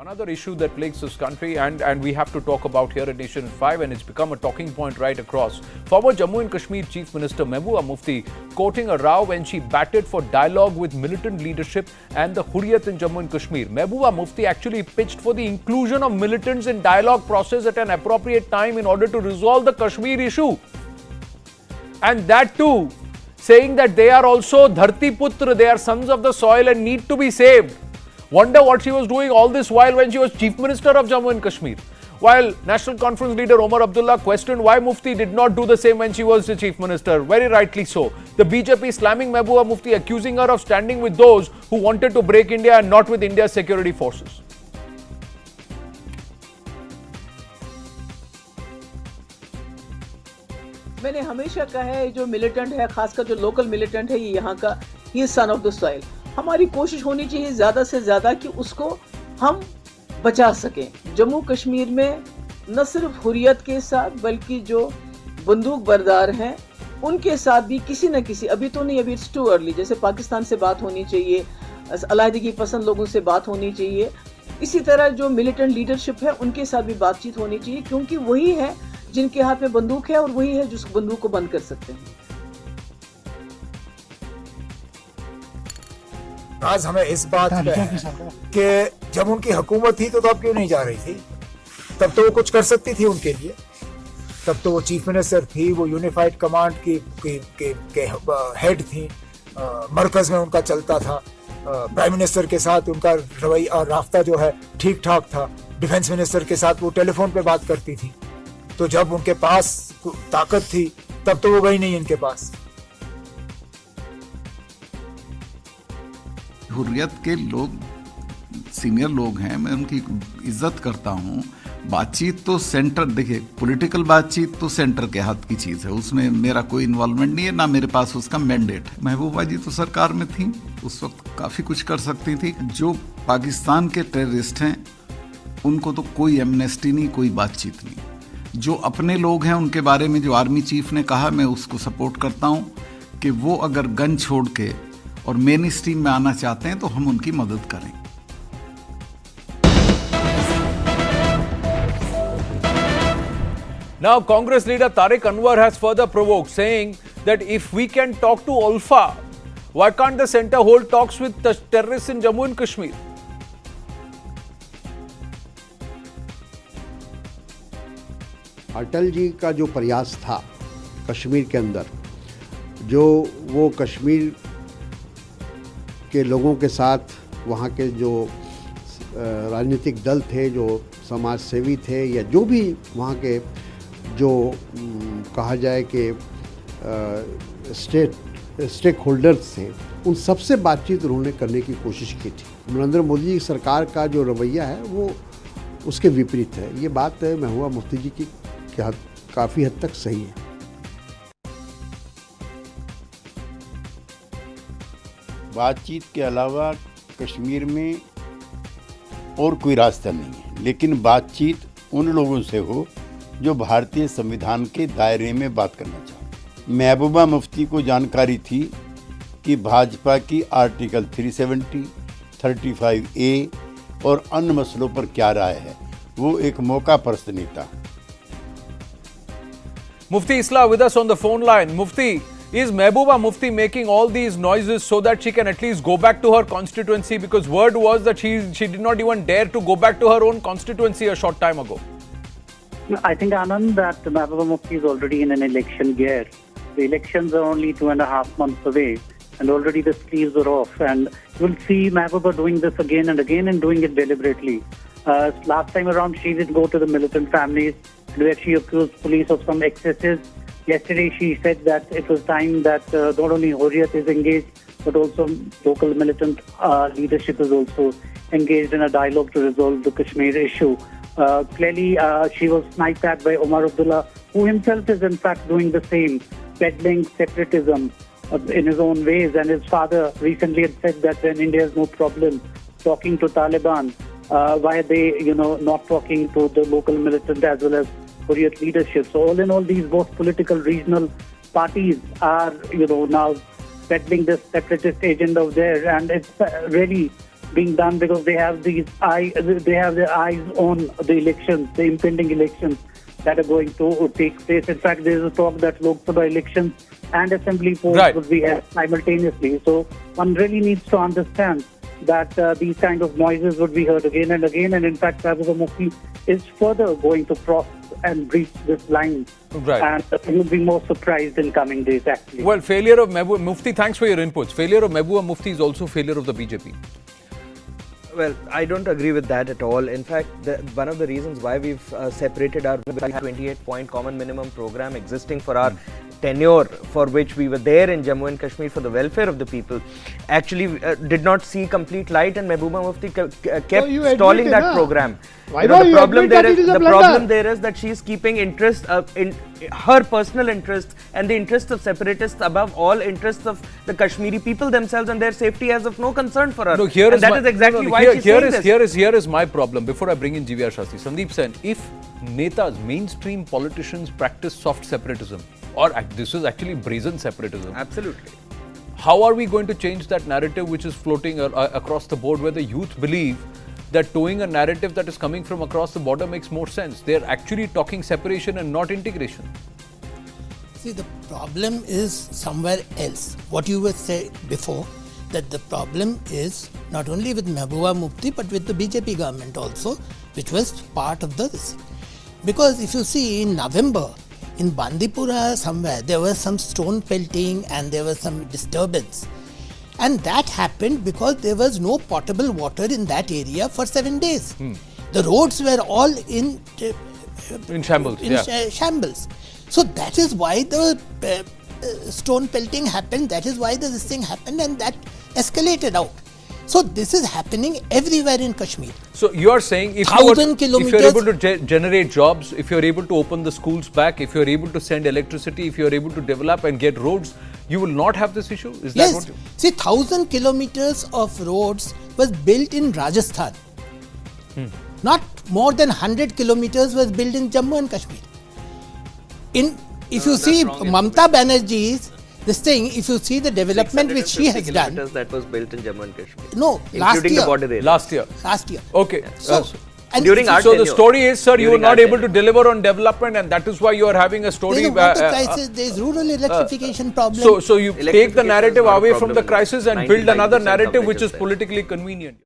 Another issue that plagues this country and we have to talk about here at Nation at 5, and it's become a talking point right across. Former Jammu and Kashmir Chief Minister Mehbooba Mufti quoting a row when she batted for dialogue with militant leadership and the Hurriyat in Jammu and Kashmir. Mehbooba Mufti actually pitched for the inclusion of militants in dialogue process at an appropriate time in order to resolve the Kashmir issue. And that too, saying that they are also Dharti Putra, they are sons of the soil and need to be saved. Wonder what she was doing all this while when she was Chief Minister of Jammu and Kashmir. While National Conference leader Omar Abdullah questioned why Mufti did not do the same when she was the Chief Minister. Very rightly so. The BJP slamming Mehbooba Mufti, accusing her of standing with those who wanted to break India and not with India's security forces. मैंने हमेशा कहा है जो militant है, खासकर जो local militant है, ये यहाँ का, ये सन ऑफ द सॉइल. हमारी कोशिश होनी चाहिए ज़्यादा से ज़्यादा कि उसको हम बचा सकें. जम्मू कश्मीर में न सिर्फ हुर्रियत के साथ बल्कि जो बंदूक बरदार हैं उनके साथ भी किसी न किसी, अभी तो नहीं, अभी इट्स टू अर्ली, जैसे पाकिस्तान से बात होनी चाहिए, अलहदगी पसंद लोगों से बात होनी चाहिए. इसी तरह जो मिलिटेंट लीडरशिप है उनके साथ भी बातचीत होनी चाहिए, क्योंकि वही है जिनके हाथ में बंदूक है और वही है जिस बंदूक को बंद कर सकते हैं. आज हमें इस बात पे है कि जब उनकी हुकूमत थी तो अब क्यों नहीं जा रही थी? तब तो वो कुछ कर सकती थी उनके लिए. तब तो वो चीफ मिनिस्टर थी, वो यूनिफाइड कमांड के हेड थी, मरकज में उनका चलता था. प्राइम मिनिस्टर के साथ उनका रवैया और राफ्ता जो है ठीक ठाक था. डिफेंस मिनिस्टर के साथ वो टेलीफोन पे बात करती थी. तो जब उनके पास ताकत थी तब तो वो गई नहीं इनके पास. हुर्रियत के लोग सीनियर लोग हैं, मैं उनकी इज्जत करता हूँ. बातचीत तो सेंटर, देखिए पॉलिटिकल बातचीत तो सेंटर के हाथ की चीज़ है, उसमें मेरा कोई इन्वॉल्वमेंट नहीं है, ना मेरे पास उसका मैंडेट है. महबूबा जी तो सरकार में थी, उस वक्त काफ़ी कुछ कर सकती थी. जो पाकिस्तान के टेररिस्ट हैं उनको तो कोई एमनेस्टी नहीं, कोई बातचीत नहीं. जो अपने लोग हैं उनके बारे में जो आर्मी चीफ ने कहा, मैं उसको सपोर्ट करता हूँ कि वो अगर गन छोड़ के और मेन स्ट्रीम में आना चाहते हैं तो हम उनकी मदद करें. Now, Congress leader Tariq Anwar has further provoked, saying that if we can talk to Ulfa, why can't the centre hold talks with the terrorists in Jammu and Kashmir? Atal ji का जो प्रयास था कश्मीर के अंदर, जो वो कश्मीर के लोगों के साथ वहाँ के जो राजनीतिक दल थे, जो समाज सेवी थे, या जो भी वहाँ के जो कहा जाए कि स्टेक होल्डर्स थे, उन सबसे बातचीत उन्होंने करने की कोशिश की थी. नरेंद्र मोदी जी सरकार का जो रवैया है वो उसके विपरीत है. ये बात महबूबा मुफ्ती जी की काफ़ी हद तक सही है. बातचीत के अलावा कश्मीर में और कोई रास्ता नहीं है, लेकिन बातचीत उन लोगों से हो जो भारतीय संविधान के दायरे में बात करना चाहते. महबूबा मुफ्ती को जानकारी थी कि भाजपा की आर्टिकल 370, 35A और अन्य मसलों पर क्या राय है. वो एक मौका परस्त नेता. Mufti Islah with us on the phone line. Mufti, is Mehbooba Mufti making all these noises so that she can at least go back to her constituency? Because word was that she did not even dare to go back to her own constituency a short time ago. I think, Anand, that Mehbooba Mufti is already in an election gear. The elections are only 2.5 months away, and already the sleeves are off. And you'll see Mehbooba doing this again and again and doing it deliberately. Last time around, she did go to the militant families where she accused police of some excesses. Yesterday, she said that it was time that not only Hurriyat is engaged, but also local militant leadership is also engaged in a dialogue to resolve the Kashmir issue. Clearly, she was sniped at by Omar Abdullah, who himself is in fact doing the same, peddling separatism in his own ways. And his father recently had said that when India has no problem talking to Taliban, why are they, not talking to the local militant as well as Hurriyat leadership? So all in all, these both political regional parties are, now peddling this separatist agenda of theirs, and it's really being done because they have their eyes on the elections, the impending elections that are going to take place. In fact, there is a talk that Lok Sabha elections and assembly polls would be held simultaneously. So one really needs to understand that these kind of noises would be heard again and again. And in fact, Mehbooba Mufti is further going to cross and breach this line. And he will be more surprised in coming days, actually. Well, failure of Mehbooba Mufti, thanks for your inputs. Failure of Mehbooba Mufti is also failure of the BJP. Well, I don't agree with that at all. In fact, one of the reasons why we've separated our 28-point common minimum program existing for our tenure, for which we were there in Jammu and Kashmir for the welfare of the people, actually did not see complete light, and Mehbooba Mufti kept stalling that program. Why not? The problem there is that she is keeping interest in her personal interests and the interests of separatists above all interests of the Kashmiri people themselves and their safety as of no concern for her. No, Here is my problem. Before I bring in GVR Shastri, Sandeep Sen, if netas, mainstream politicians practice soft separatism, or this is actually brazen separatism. Absolutely. How are we going to change that narrative which is floating across the board, where the youth believe that towing a narrative that is coming from across the border makes more sense? They're actually talking separation and not integration. See, the problem is somewhere else. What you were saying before, that the problem is not only with Mehbooba Mufti but with the BJP government also, which was part of this. Because if you see in November, in Bandipora somewhere, there was some stone pelting and there was some disturbance. And that happened because there was no potable water in that area for 7 days. The roads were all in shambles. Shambles. So that is why the stone pelting happened. That is why this thing happened, and that escalated out. So this is happening everywhere in Kashmir. So you are saying if you're able to generate jobs, if you're able to open the schools back, if you're able to send electricity, if you're able to develop and get roads, you will not have this issue? Is that what you... See, 1,000 kilometers of roads was built in Rajasthan. Not more than 100 kilometers was built in Jammu and Kashmir. If you see Mamata Banerjee's this thing, if you see the development which she has done, that was built in Jammu and Kashmir. No, last year. The border area. Last year. Okay. So, and during our the story is, sir, you were not able to deliver on development, and that is why you are having a story. There is a water crisis, there is rural electrification problem. So you take the narrative away from the crisis and build another narrative which is politically convenient.